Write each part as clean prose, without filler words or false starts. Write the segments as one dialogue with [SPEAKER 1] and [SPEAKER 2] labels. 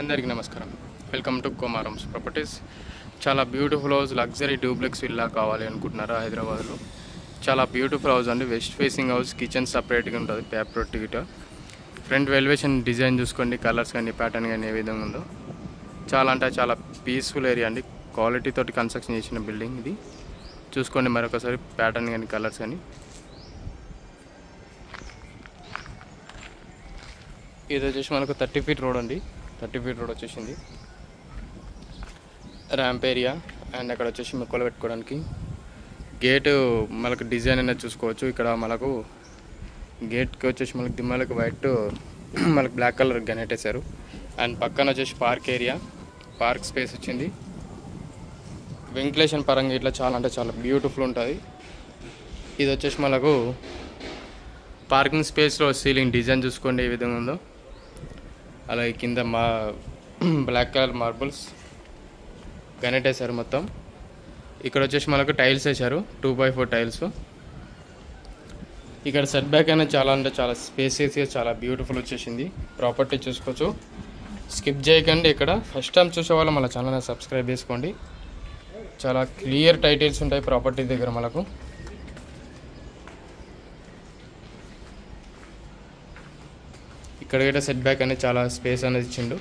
[SPEAKER 1] అందరికీ నమస్కారం. Welcome to Kumaram's properties. చాలా beautiful house, luxury duplex villa కావాలి అనుకుంటున్నారా? హైదరాబాద్లో చాలా బ్యూటిఫుల్ హౌస్ అండి. వెస్ట్ ఫేసింగ్ హౌస్, కిచెన్ సపరేట్గా ఉంటుంది, paper ticket. Front elevation design చూసుకోండి, కలర్స్ కానీ ప్యాటర్న్ కానీ ఏ విధంగా ఉందో. చాలా అంటే చాలా పీస్ఫుల్ ఏరియా అండి. క్వాలిటీ తోటి కన్స్ట్రక్షన్ చేసిన బిల్డింగ్ ఇది. చూసుకోండి మరొకసారి ప్యాటర్న్ కానీ కలర్స్ కానీ. ఇది వచ్చేసి మనకు 30 ఫీట్ రోడ్ అండి. 30 ఫీట్ రోడ్ వచ్చేసింది. ర్యాంప్ ఏరియా అండ్ అక్కడ వచ్చేసి మొక్కలు పెట్టుకోవడానికి గేటు మనకు డిజైన్ అనేది చూసుకోవచ్చు. ఇక్కడ మనకు గేట్కి వచ్చేసి మనకు దిమ్మలకు వైట్ మనకు బ్లాక్ కలర్ గ్రానైట్ వేశారు. అండ్ పక్కన వచ్చేసి పార్క్ ఏరియా, పార్క్ స్పేస్ వచ్చింది. వెంటిలేషన్ పరంగా ఇట్లా చాలా అంటే చాలా బ్యూటిఫుల్ ఉంటుంది. ఇది వచ్చేసి మనకు పార్కింగ్ స్పేస్లో సీలింగ్ డిజైన్ చూసుకోండి ఏ విధంగా ఉందో. అలాగే కింద బ్లాక్ కలర్ మార్బుల్స్ గ్రానైట్ వేశారు మొత్తం. ఇక్కడ వచ్చేసి మనకు టైల్స్ వేశారు, 2x4 టైల్స్. ఇక్కడ సెట్ బ్యాక్ అనేది చాలా అంటే చాలా స్పేసియస్గా చాలా బ్యూటిఫుల్ వచ్చేసింది. ప్రాపర్టీ చూసుకోవచ్చు, స్కిప్ చేయకండి. ఇక్కడ ఫస్ట్ టైం చూసే వాళ్ళు మన ఛానల్ని సబ్స్క్రైబ్ చేసుకోండి. చాలా క్లియర్ టైటిల్స్ ఉంటాయి ప్రాపర్టీ దగ్గర మనకు. ఇక్కడ కూడా సెట్ బ్యాక్ అనేది చాలా స్పేస్ అనేది ఇచ్చిండు.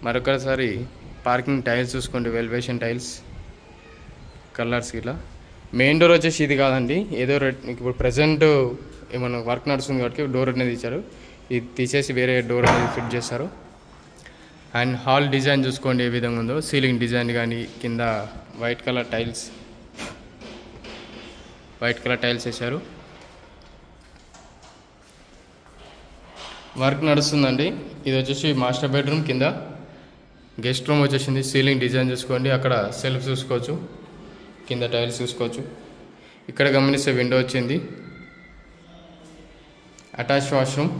[SPEAKER 1] మరొకసారి పార్కింగ్ టైల్స్ చూసుకోండి, ఎలివేషన్ టైల్స్, కలర్స్ ఇట్లా. మెయిన్ డోర్ వచ్చేసి ఇది కాదండి, ఏదో ఇప్పుడు ప్రజెంట్ ఏమన్నా వర్క్ నడుస్తుంది కాబట్టి డోర్ అనేది ఇచ్చారు. ఇది తీసేసి వేరే డోర్ అనేది ఫిట్ చేస్తారు. అండ్ హాల్ డిజైన్ చూసుకోండి ఏ విధంగా ఉందో. సీలింగ్ డిజైన్ కానీ కింద వైట్ కలర్ టైల్స్ వేశారు. వర్క్ నడుస్తుందండి. ఇది వచ్చేసి మాస్టర్ బెడ్రూమ్, కింద గెస్ట్ రూమ్ వచ్చేసింది. సీలింగ్ డిజైన్ చూసుకోండి, అక్కడ సెల్ఫ్ చూసుకోవచ్చు, కింద టైల్స్ చూసుకోవచ్చు. ఇక్కడ గమనిస్తే విండో వచ్చింది. Attach washroom.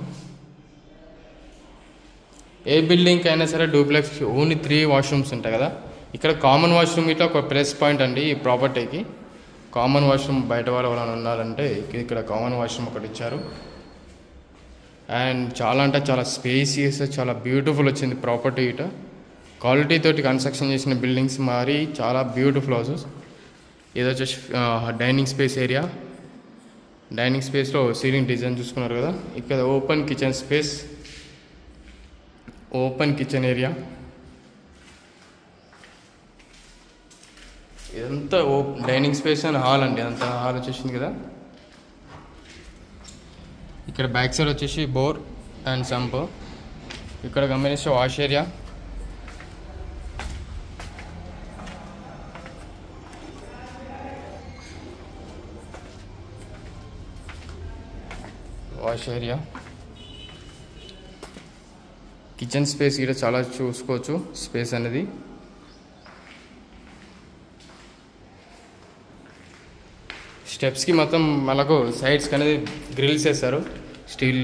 [SPEAKER 1] ఏ బిల్డింగ్కి అయినా సరే డూప్లెక్స్ ఓన్లీ 3 వాష్రూమ్స్ ఉంటాయి కదా. ఇక్కడ కామన్ వాష్రూమ్ ఇట్లా ఒక ప్లస్ పాయింట్ అండి ఈ ప్రాపర్టీకి. కామన్ వాష్రూమ్ బయట వాళ్ళని ఉన్నారంటే ఇక్కడ కామన్ వాష్రూమ్ ఒకటి ఇచ్చారు. అండ్ చాలా అంటే చాలా స్పేసియస్, చాలా బ్యూటిఫుల్ వచ్చింది ప్రాపర్టీ. ఇట క్వాలిటీ తోటి కన్స్ట్రక్షన్ చేసిన బిల్డింగ్స్ మరి చాలా బ్యూటిఫుల్ హౌసెస్. ఇది వచ్చేసి డైనింగ్ స్పేస్ ఏరియా. డైనింగ్ స్పేస్లో సీలింగ్ డిజైన్ చూసుకున్నారు కదా. ఇక్కడ open kitchen space, open kitchen area. ఇదంతా డైనింగ్ స్పేస్ అండ్ హాల్ అండి. అంతా హాల్ వచ్చేసింది కదా. ఇక్కడ బ్యాక్ సైడ్ వచ్చేసి బోర్ అండ్ సంప్. ఇక్కడ గమనిస్తే వాష్ ఏరియా. కిచెన్ స్పేస్ ఇక్కడ చాలా చూసుకోవచ్చు స్పేస్ అనేది. స్టెప్స్కి మొత్తం మనకు సైడ్స్కి అనేది గ్రిల్స్ వేస్తారు, స్టీల్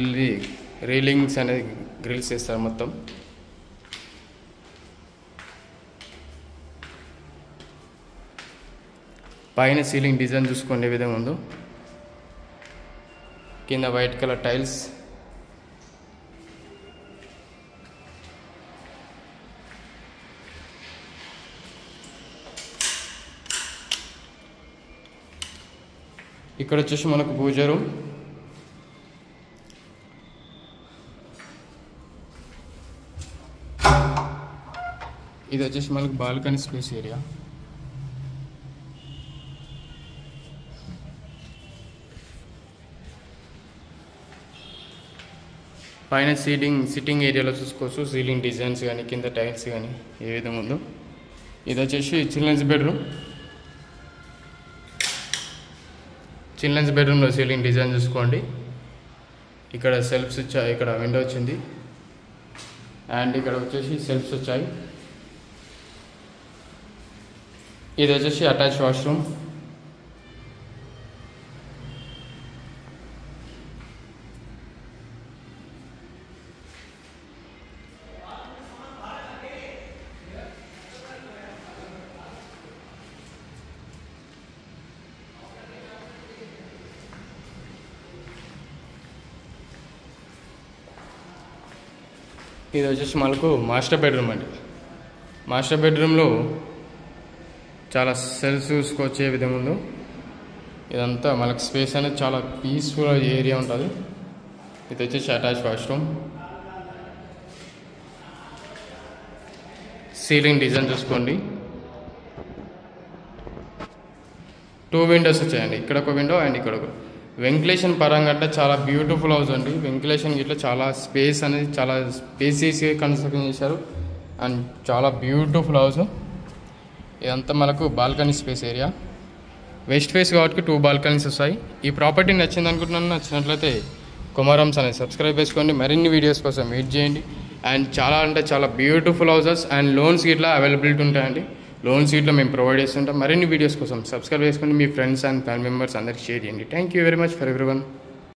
[SPEAKER 1] రీలింగ్స్ అనేది గ్రిల్స్ వేస్తారు మొత్తం. పైన సీలింగ్ డిజైన్ చూసుకోండి ఏ విధంగా ఉందో. కింద వైట్ కలర్ టైల్స్. ఇక్కడ వచ్చేసి మనకు పూజ రూమ్. ఇది వచ్చేసి మనకు బాల్కనీ స్పేస్ ఏరియా. పైన సిట్టింగ్ ఏరియాలో చూసుకోవచ్చు సీలింగ్ డిజైన్స్ కానీ కింద టైల్స్ కానీ ఏ విధంగా ఉందో. ఇది వచ్చేసి చిల్డ్రన్స్ బెడ్రూమ్లో సీలింగ్ డిజైన్ చూసుకోండి. ఇక్కడ సెల్ఫ్స్ వచ్చాయి, ఇక్కడ విండో వచ్చింది అండ్ ఇక్కడ వచ్చేసి సెల్ఫ్స్ వచ్చాయి. ఇది వచ్చేసి అటాచ్ వాష్రూమ్. ఇది వచ్చేసి మనకు మాస్టర్ బెడ్రూమ్ అండి. మాస్టర్ బెడ్రూమ్లో చాలా సెల్స్ చూసుకొచ్చే విధంగా ఉంది. ఇదంతా మనకు స్పేస్ అనేది చాలా పీస్ఫుల్ ఏరియా ఉంటుంది. ఇది వచ్చేసి అటాచ్ వాష్రూమ్. సీలింగ్ డిజైన్ చూసుకోండి. 2 విండోస్ వచ్చాయండి. ఇక్కడ ఒక విండో అండ్ ఇక్కడ ఒక. వెంటిలేషన్ పరంగా అంటే చాలా బ్యూటిఫుల్ హౌస్ అండి. వెంటిలేషన్ ఇట్లా చాలా స్పేస్ అనేది చాలా స్పేసీస్గా కన్స్ట్రక్షన్ చేశారు అండ్ చాలా బ్యూటిఫుల్ హౌస్. ఇదంతా మనకు balcony space area. West face కాబట్టి 2 బాల్కనీస్ వస్తాయి. ఈ ప్రాపర్టీ నచ్చింది అనుకుంటున్నాను. నచ్చినట్లయితే కుమారమ్స్ అనేది సబ్స్క్రైబ్ చేసుకోండి. మరిన్ని వీడియోస్ కోసం వెయిట్ చేయండి. అండ్ చాలా అంటే చాలా బ్యూటిఫుల్ హౌసెస్ అండ్ లోన్స్ ఇట్లా అవైలబిలిటీ ఉంటాయండి. లోన్స్ ఇట్లా మేము ప్రొవైడ్ చేస్తుంటాం. మరిన్ని వీడియోస్ కోసం సబ్స్క్రైబ్ చేసుకోండి. మీ ఫ్రెండ్స్ అండ్ ఫ్యామిలీ మెంబర్స్ అందరికీ షేర్ చేయండి. Thank you very much for everyone.